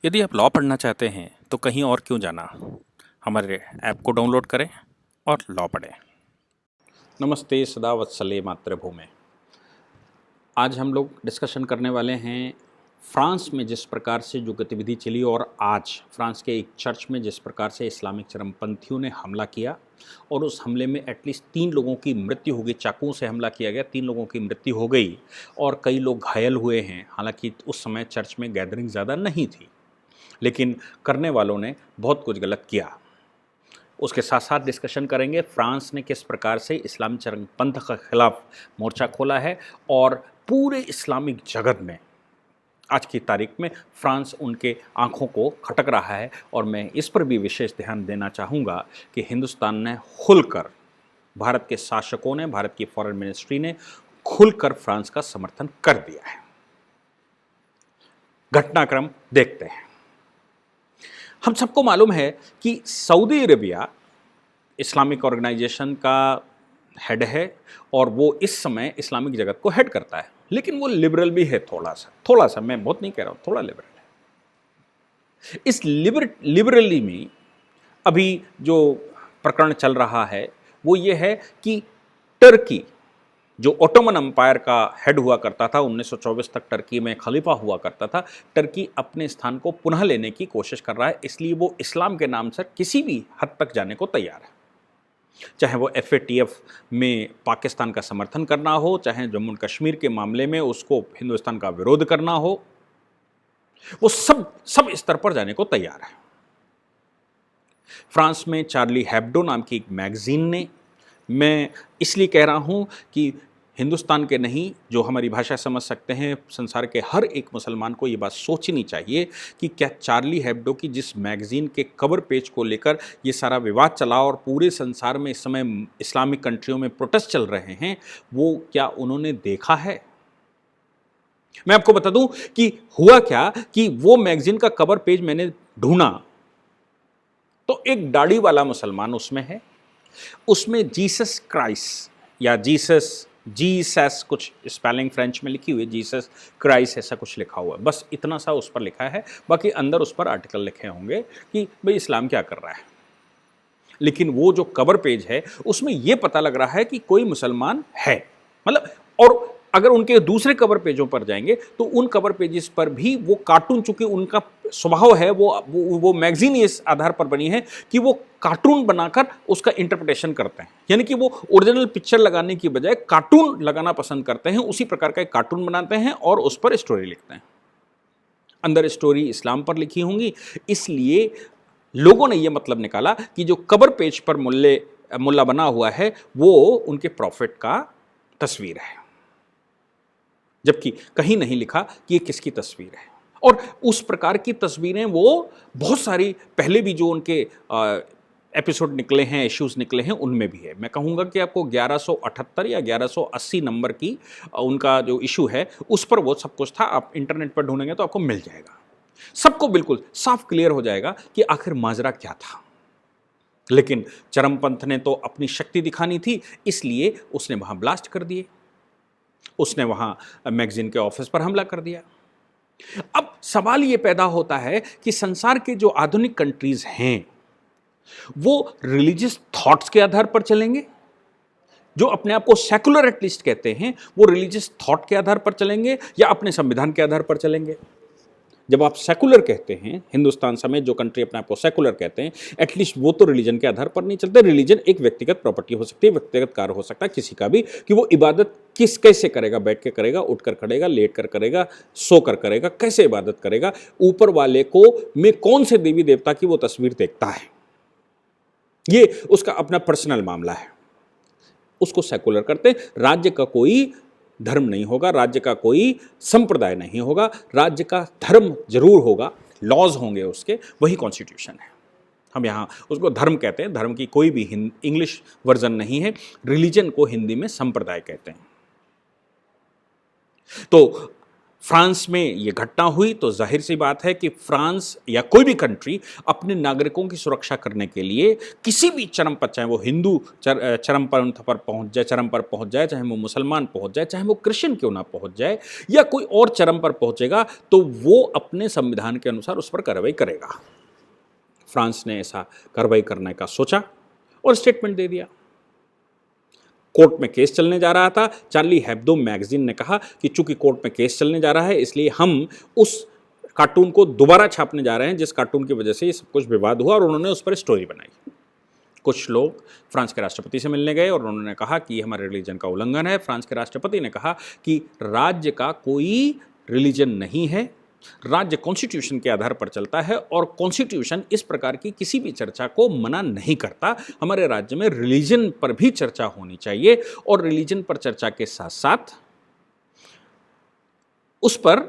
यदि आप लॉ पढ़ना चाहते हैं तो कहीं और क्यों जाना। हमारे ऐप को डाउनलोड करें और लॉ पढ़ें। नमस्ते सदा वत्सले मातृभूमि। आज हम लोग डिस्कशन करने वाले हैं फ्रांस में जिस प्रकार से जो गतिविधि चली और आज फ्रांस के एक चर्च में जिस प्रकार से इस्लामिक चरमपंथियों ने हमला किया और उस हमले में एटलीस्ट 3 लोगों की मृत्यु हो गई। चाकुओं से हमला किया गया, 3 लोगों की मृत्यु हो गई और कई लोग घायल हुए हैं। हालांकि उस समय चर्च में गैदरिंग ज़्यादा नहीं थी, लेकिन करने वालों ने बहुत कुछ गलत किया। उसके साथ साथ डिस्कशन करेंगे फ्रांस ने किस प्रकार से इस्लामी चरमपंथ के खिलाफ मोर्चा खोला है और पूरे इस्लामिक जगत में आज की तारीख में फ्रांस उनके आंखों को खटक रहा है। और मैं इस पर भी विशेष ध्यान देना चाहूँगा कि हिंदुस्तान ने खुलकर, भारत के शासकों ने, भारत की फॉरेन मिनिस्ट्री ने खुलकर फ्रांस का समर्थन कर दिया है। घटनाक्रम देखते हैं। हम सबको मालूम है कि सऊदी अरेबिया इस्लामिक ऑर्गेनाइजेशन का हेड है और वो इस समय इस्लामिक जगत को हेड करता है, लेकिन वो लिबरल भी है थोड़ा सा, मैं बहुत नहीं कह रहा हूँ, थोड़ा लिबरल है। इस लिबरली में अभी जो प्रकरण चल रहा है वो ये है कि टर्की, जो ओटोमन एम्पायर का हेड हुआ करता था, 1924 तक टर्की में खलीफा हुआ करता था, टर्की अपने स्थान को पुनः लेने की कोशिश कर रहा है। इसलिए वो इस्लाम के नाम से किसी भी हद तक जाने को तैयार है, चाहे वो FATF में पाकिस्तान का समर्थन करना हो, चाहे जम्मू कश्मीर के मामले में उसको हिंदुस्तान का विरोध करना हो, वो सब स्तर पर जाने को तैयार है। फ्रांस में चार्ली हेब्डो नाम की एक मैगजीन ने, मैं इसलिए कह रहा हूं कि हिंदुस्तान के नहीं, जो हमारी भाषा समझ सकते हैं, संसार के हर एक मुसलमान को ये बात सोचनी चाहिए कि क्या चार्ली हेब्डो की जिस मैगजीन के कवर पेज को लेकर ये सारा विवाद चला और पूरे संसार में इस समय इस्लामिक कंट्रियों में प्रोटेस्ट चल रहे हैं, वो क्या उन्होंने देखा है? मैं आपको बता दूं कि हुआ क्या कि वो मैगजीन का कवर पेज मैंने ढूंढा तो एक दाढ़ी वाला मुसलमान उसमें है, उसमें जीसस क्राइस्ट या जीसस कुछ स्पेलिंग फ्रेंच में लिखी हुई है, जीसस क्राइस्ट ऐसा कुछ लिखा हुआ है, बस इतना सा उस पर लिखा है। बाकी अंदर उस पर आर्टिकल लिखे होंगे कि भाई इस्लाम क्या कर रहा है। लेकिन वो जो कवर पेज है उसमें यह पता लग रहा है कि कोई मुसलमान है, मतलब। और अगर उनके दूसरे कवर पेजों पर जाएंगे तो उन कवर पेजेस पर भी वो कार्टून, चूंकि उनका स्वभाव है, वो मैगजीन इस आधार पर बनी है कि वो कार्टून बनाकर उसका इंटरप्रिटेशन करते हैं। यानी कि वो ओरिजिनल पिक्चर लगाने की बजाय कार्टून लगाना पसंद करते हैं, उसी प्रकार का एक कार्टून बनाते हैं और उस पर स्टोरी लिखते हैं। अंदर स्टोरी इस्लाम पर लिखी होंगी, इसलिए लोगों ने यह मतलब निकाला कि जो कवर पेज पर मुल्ला बना हुआ है वो उनके प्रॉफिट का तस्वीर है, जबकि कहीं नहीं लिखा कि ये किसकी तस्वीर है। और उस प्रकार की तस्वीरें वो बहुत सारी पहले भी जो उनके एपिसोड निकले हैं, इश्यूज निकले हैं, उनमें भी है। मैं कहूँगा कि आपको 1178 या 1180 नंबर की उनका जो इशू है उस पर वो सब कुछ था। आप इंटरनेट पर ढूंढेंगे तो आपको मिल जाएगा, सबको बिल्कुल साफ क्लियर हो जाएगा कि आखिर माजरा क्या था। लेकिन चरमपंथ ने तो अपनी शक्ति दिखानी थी, इसलिए उसने वहां ब्लास्ट कर दिए, उसने वहां मैगजीन के ऑफिस पर हमला कर दिया। अब सवाल यह पैदा होता है कि संसार के जो आधुनिक कंट्रीज हैं वो रिलीजियस थॉट्स के आधार पर चलेंगे, जो अपने आप को सेकुलर एटलीस्ट कहते हैं, वो रिलीजियस थॉट के आधार पर चलेंगे या अपने संविधान के आधार पर चलेंगे। जब आप सेकुलर कहते हैं, हिंदुस्तान समेत जो कंट्री अपने आप को सेकुलर कहते हैं, एटलीस्ट वो तो रिलीजन के आधार पर नहीं चलते। रिलीजन एक व्यक्तिगत प्रॉपर्टी हो सकती है, व्यक्तिगत कार्य हो सकता है किसी का भी, कि वो इबादत कैसे करेगा, बैठ के करेगा, उठ कर करेगा, लेट कर करेगा, सो कर करेगा, कैसे इबादत करेगा, ऊपर वाले को में कौन से देवी देवता की वो तस्वीर देखता है, ये उसका अपना पर्सनल मामला है, उसको सेकुलर करते हैं। राज्य का कोई धर्म नहीं होगा, राज्य का कोई संप्रदाय नहीं होगा, राज्य का धर्म जरूर होगा, लॉज होंगे उसके, वही कॉन्स्टिट्यूशन है। हम यहाँ उसको धर्म कहते हैं, धर्म की कोई भी इंग्लिश वर्जन नहीं है, रिलीजन को हिंदी में संप्रदाय कहते हैं। तो फ्रांस में ये घटना हुई तो जाहिर सी बात है कि फ्रांस या कोई भी कंट्री अपने नागरिकों की सुरक्षा करने के लिए किसी भी चरम पर, चाहे वो हिंदू चरम पंथ पर पहुंच जाए, चरम पर पहुंच जाए, चाहे वो मुसलमान पहुंच जाए, चाहे वो क्रिश्चियन क्यों ना पहुंच जाए, या कोई और चरम पर पहुंचेगा, तो वो अपने संविधान के अनुसार उस पर कार्रवाई करेगा। फ्रांस ने ऐसा कार्रवाई करने का सोचा और स्टेटमेंट दे दिया। कोर्ट में केस चलने जा रहा था। चार्ली हेब्दो मैगजीन ने कहा कि चूंकि कोर्ट में केस चलने जा रहा है, इसलिए हम उस कार्टून को दोबारा छापने जा रहे हैं जिस कार्टून की वजह से ये सब कुछ विवाद हुआ, और उन्होंने उस पर स्टोरी बनाई। कुछ लोग फ्रांस के राष्ट्रपति से मिलने गए और उन्होंने कहा कि हमारे रिलीजन का उल्लंघन है। फ्रांस के राष्ट्रपति ने कहा कि राज्य का कोई रिलीजन नहीं है, राज्य कॉन्स्टिट्यूशन के आधार पर चलता है और कॉन्स्टिट्यूशन इस प्रकार की किसी भी चर्चा को मना नहीं करता। हमारे राज्य में रिलीजन पर भी चर्चा होनी चाहिए और रिलीजन पर चर्चा के साथ साथ उस पर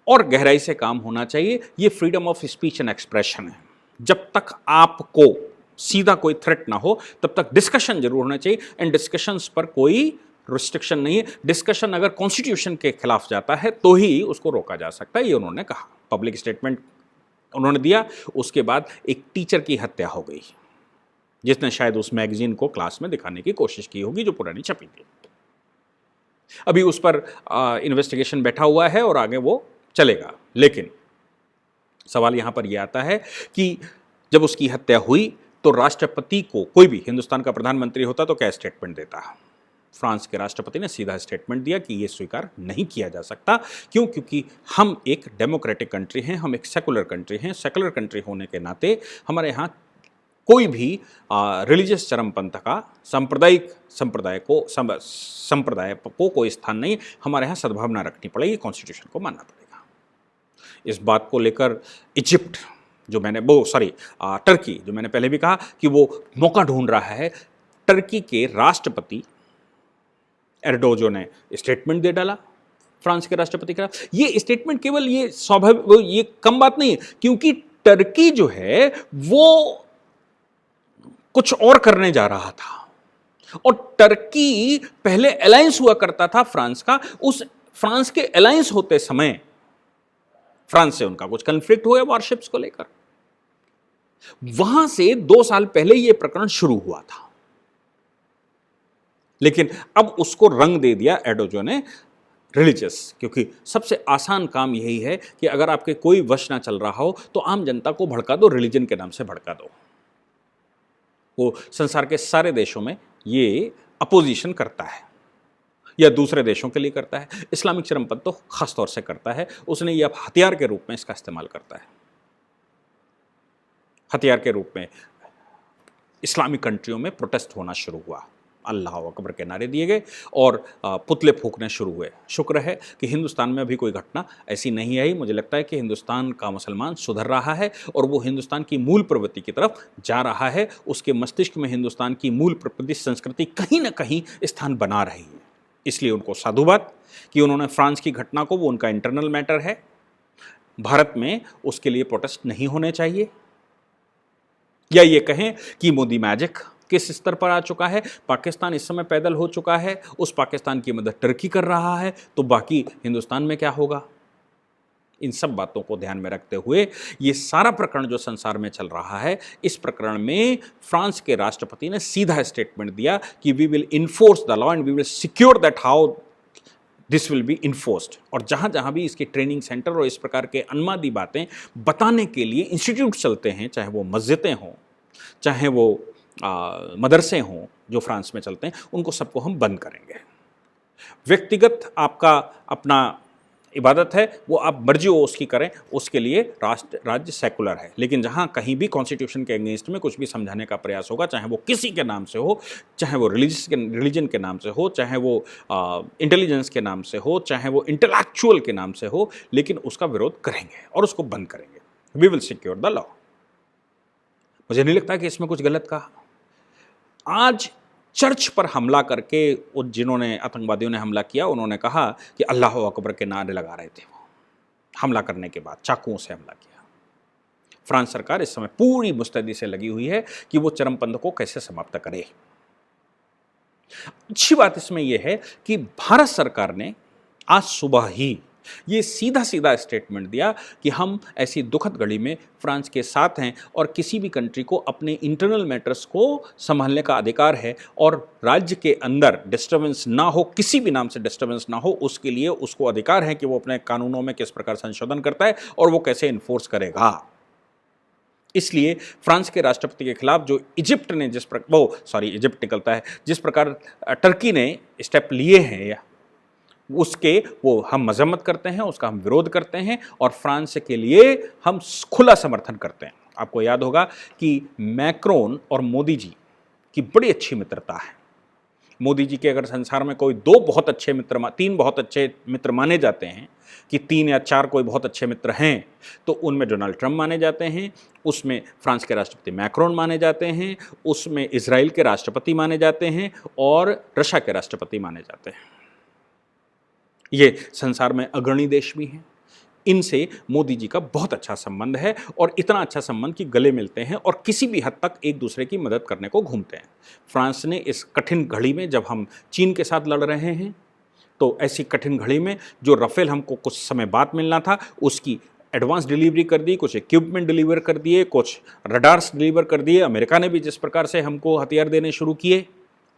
और गहराई से काम होना चाहिए। ये freedom of speech and expression है। जब तक आपको सीधा कोई थ्रेट ना हो तब तक डिस्कशन जरूर होना चाहिए, एंड डिस्कशंस पर कोई रिस्ट्रिक्शन नहीं है। डिस्कशन अगर कॉन्स्टिट्यूशन के खिलाफ जाता है तो ही उसको रोका जा सकता है, ये उन्होंने कहा। पब्लिक स्टेटमेंट उन्होंने दिया। उसके बाद एक टीचर की हत्या हो गई जिसने शायद उस मैगजीन को क्लास में दिखाने की कोशिश की होगी जो पुरानी छपी थी। अभी उस पर इन्वेस्टिगेशन बैठा हुआ है और आगे वो चलेगा। लेकिन सवाल यहां पर यह आता है कि जब उसकी हत्या हुई तो राष्ट्रपति को, कोई भी हिंदुस्तान का प्रधानमंत्री होता तो क्या स्टेटमेंट देता? फ्रांस के राष्ट्रपति ने सीधा स्टेटमेंट दिया कि यह स्वीकार नहीं किया जा सकता। क्यों? क्योंकि हम एक डेमोक्रेटिक कंट्री हैं, हम एक सेकुलर कंट्री हैं। सेकुलर कंट्री होने के नाते हमारे यहाँ कोई भी रिलीजियस चरमपंथ का सांप्रदायिक संप्रदाय को कोई स्थान नहीं। हमारे यहाँ सद्भावना रखनी पड़ेगी, कॉन्स्टिट्यूशन को मानना पड़ेगा। इस बात को लेकर इजिप्ट टर्की, जो मैंने पहले भी कहा कि वो मौका ढूंढ रहा है, टर्की के राष्ट्रपति एर्डोगन ने स्टेटमेंट दे डाला फ्रांस के राष्ट्रपति के खिलाफ। ये स्टेटमेंट केवल ये स्वाभाविक, ये कम बात नहीं है, क्योंकि टर्की जो है वो कुछ और करने जा रहा था और टर्की पहले अलायंस हुआ करता था फ्रांस का। उस फ्रांस के अलायंस होते समय फ्रांस से उनका कुछ कन्फ्लिक्ट हुआ वारशिप्स को लेकर। वहां से 2 साल पहले यह प्रकरण शुरू हुआ था, लेकिन अब उसको रंग दे दिया एर्डोगन ने रिलीजियस, क्योंकि सबसे आसान काम यही है कि अगर आपके कोई वश ना चल रहा हो तो आम जनता को भड़का दो, रिलीजन के नाम से भड़का दो। वो संसार के सारे देशों में ये अपोजिशन करता है या दूसरे देशों के लिए करता है। इस्लामिक चरमपंथ तो खास तौर से करता है। उसने ये अब हथियार के रूप में इसका इस्तेमाल करता है। हथियार के रूप में इस्लामिक कंट्रियों में प्रोटेस्ट होना शुरू हुआ, अल्लाह अकबर के नारे दिए गए और पुतले फूकने शुरू हुए। शुक्र है कि हिंदुस्तान में अभी कोई घटना ऐसी नहीं आई। मुझे लगता है कि हिंदुस्तान का मुसलमान सुधर रहा है और वो हिंदुस्तान की मूल प्रवृत्ति की तरफ जा रहा है। उसके मस्तिष्क में हिंदुस्तान की मूल प्रवृत्ति, संस्कृति कहीं ना कहीं स्थान बना रही है। इसलिए उनको साधुवाद कि उन्होंने फ्रांस की घटना को, वो उनका इंटरनल मैटर है, भारत में उसके लिए प्रोटेस्ट नहीं होने चाहिए। या ये कहें कि मोदी मैजिक किस स्तर पर आ चुका है, पाकिस्तान इस समय पैदल हो चुका है, उस पाकिस्तान की मदद टर्की कर रहा है, तो बाकी हिंदुस्तान में क्या होगा? इन सब बातों को ध्यान में रखते हुए ये सारा प्रकरण जो संसार में चल रहा है, इस प्रकरण में फ्रांस के राष्ट्रपति ने सीधा स्टेटमेंट दिया कि we will enforce the law and we will secure that how this will be enforced. और जहाँ जहाँ भी इसके ट्रेनिंग सेंटर और इस प्रकार के अनमादी बातें बताने के लिए इंस्टीट्यूट चलते हैं, चाहे वो मस्जिदें हों, चाहे वो मदरसे हों जो फ्रांस में चलते हैं, उनको सबको हम बंद करेंगे। व्यक्तिगत आपका अपना इबादत है, वो आप मर्जी हो उसकी करें, उसके लिए राज्य सेकुलर है। लेकिन जहाँ कहीं भी कॉन्स्टिट्यूशन के अगेंस्ट में कुछ भी समझाने का प्रयास होगा, चाहे वो किसी के नाम से हो, चाहे वो रिलीजन के नाम से हो, चाहे वो इंटेलिजेंस के नाम से हो, चाहे वो इंटेलेक्चुअल के नाम से हो, लेकिन उसका विरोध करेंगे और उसको बंद करेंगे। We will secure the law. मुझे नहीं लगता कि इसमें कुछ गलत कहा। आज चर्च पर हमला करके जिन्होंने आतंकवादियों ने हमला किया, उन्होंने कहा कि अल्लाह अकबर के नारे लगा रहे थे। वो हमला करने के बाद चाकुओं से हमला किया। फ्रांस सरकार इस समय पूरी मुस्तैदी से लगी हुई है कि वो चरमपंथ को कैसे समाप्त करे। अच्छी बात इसमें यह है कि भारत सरकार ने आज सुबह ही ये सीधा सीधा स्टेटमेंट दिया कि हम ऐसी दुखद घड़ी में फ्रांस के साथ हैं और किसी भी कंट्री को अपने इंटरनल मैटर्स को संभालने का अधिकार है और राज्य के अंदर डिस्टर्बेंस ना हो, किसी भी नाम से डिस्टर्बेंस ना हो, उसके लिए उसको अधिकार है कि वो अपने कानूनों में किस प्रकार संशोधन करता है और वो कैसे इन्फोर्स करेगा। इसलिए फ्रांस के राष्ट्रपति के खिलाफ जो इजिप्ट ने इजिप्ट निकलता है, जिस प्रकार टर्की ने स्टेप लिए हैं उसके वो हम मजम्मत करते हैं, उसका हम विरोध करते हैं और फ्रांस के लिए हम खुला समर्थन करते हैं। आपको याद होगा कि मैक्रोन और मोदी जी की बड़ी अच्छी मित्रता है। मोदी जी के अगर संसार में कोई तीन बहुत अच्छे मित्र माने जाते हैं, कि 3 या 4 कोई बहुत अच्छे मित्र हैं, तो उनमें डोनाल्ड ट्रंप माने जाते हैं, उसमें फ्रांस के राष्ट्रपति मैक्रोन माने जाते हैं, उसमें इजराइल के राष्ट्रपति माने जाते हैं और रशिया के राष्ट्रपति माने जाते हैं। ये संसार में अग्रणी देश भी हैं। इनसे मोदी जी का बहुत अच्छा संबंध है और इतना अच्छा संबंध कि गले मिलते हैं और किसी भी हद तक एक दूसरे की मदद करने को घूमते हैं। फ्रांस ने इस कठिन घड़ी में, जब हम चीन के साथ लड़ रहे हैं, तो ऐसी कठिन घड़ी में जो राफेल हमको कुछ समय बाद मिलना था, उसकी एडवांस डिलीवरी कर दी, कुछ इक्विपमेंट डिलीवर कर दिए, कुछ रडार्स डिलीवर कर दिए। अमेरिका ने भी जिस प्रकार से हमको हथियार देने शुरू किए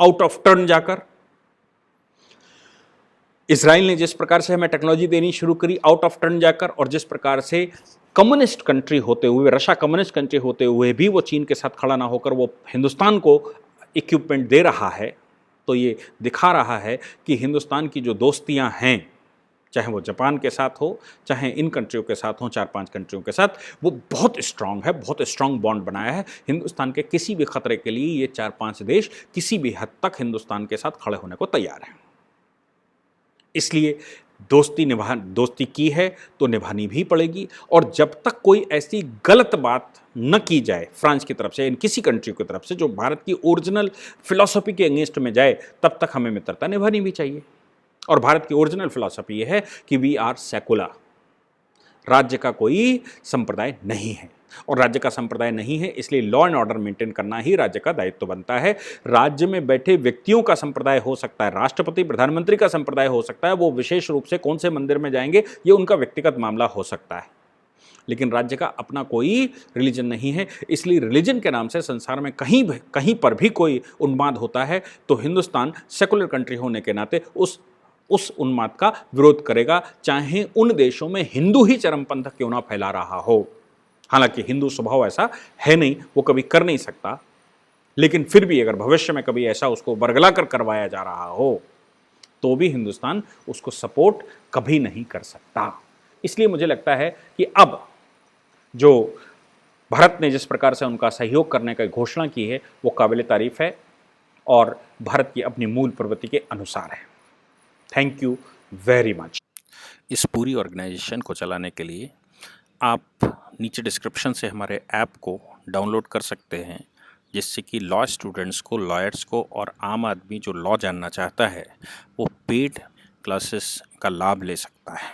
आउट ऑफ टर्न जाकर, इजराइल ने जिस प्रकार से हमें टेक्नोलॉजी देनी शुरू करी आउट ऑफ टर्न जाकर, और जिस प्रकार से कम्युनिस्ट कंट्री होते हुए, रशिया कम्युनिस्ट कंट्री होते हुए भी वो चीन के साथ खड़ा ना होकर वो हिंदुस्तान को इक्विपमेंट दे रहा है, तो ये दिखा रहा है कि हिंदुस्तान की जो दोस्तियां हैं, चाहे वो जापान के साथ हो, चाहे इन कंट्रियों के साथ हो, 4-5 कंट्रियों के साथ, वो बहुत स्ट्रांग है, बहुत स्ट्रांग बॉन्ड बनाया है। हिंदुस्तान के किसी भी खतरे के लिए ये 4-5 देश किसी भी हद तक हिंदुस्तान के साथ खड़े होने को तैयार हैं। इसलिए दोस्ती की है तो निभानी भी पड़ेगी, और जब तक कोई ऐसी गलत बात न की जाए फ्रांस की तरफ से, इन किसी कंट्री की तरफ से, जो भारत की ओरिजिनल फिलॉसफी के अगेंस्ट में जाए, तब तक हमें मित्रता निभानी भी चाहिए। और भारत की ओरिजिनल फिलॉसफी ये है कि वी आर सेकुलर, राज्य का कोई संप्रदाय नहीं है, और राज्य का संप्रदाय नहीं है, इसलिए लॉ एंड ऑर्डर मेंटेन करना ही राज्य का दायित्व बनता है। राज्य में बैठे व्यक्तियों का संप्रदाय हो सकता है, राष्ट्रपति प्रधानमंत्री का संप्रदाय हो सकता है, वो विशेष रूप से कौन से मंदिर में जाएंगे ये उनका व्यक्तिगत मामला हो सकता है, लेकिन राज्य का अपना कोई रिलीजन नहीं है। इसलिए रिलीजन के नाम से संसार में कहीं पर भी कोई उन्माद होता है तो हिंदुस्तान सेकुलर कंट्री होने के नाते उस उन्माद का विरोध करेगा, चाहे उन देशों में हिंदू ही चरमपंथ क्यों ना फैला रहा हो। हालांकि हिंदू स्वभाव ऐसा है नहीं, वो कभी कर नहीं सकता, लेकिन फिर भी अगर भविष्य में कभी ऐसा उसको बरगला कर करवाया जा रहा हो तो भी हिंदुस्तान उसको सपोर्ट कभी नहीं कर सकता। इसलिए मुझे लगता है कि अब जो भारत ने जिस प्रकार से उनका सहयोग करने की घोषणा की है वो काबिल तारीफ है और भारत की अपनी मूल प्रवृत्ति के अनुसार है। Thank you very much. इस पूरी ऑर्गेनाइजेशन को चलाने के लिए आप नीचे डिस्क्रिप्शन से हमारे ऐप को डाउनलोड कर सकते हैं, जिससे कि लॉ स्टूडेंट्स को, लॉयर्स को और आम आदमी जो लॉ जानना चाहता है वो पेड क्लासेस का लाभ ले सकता है।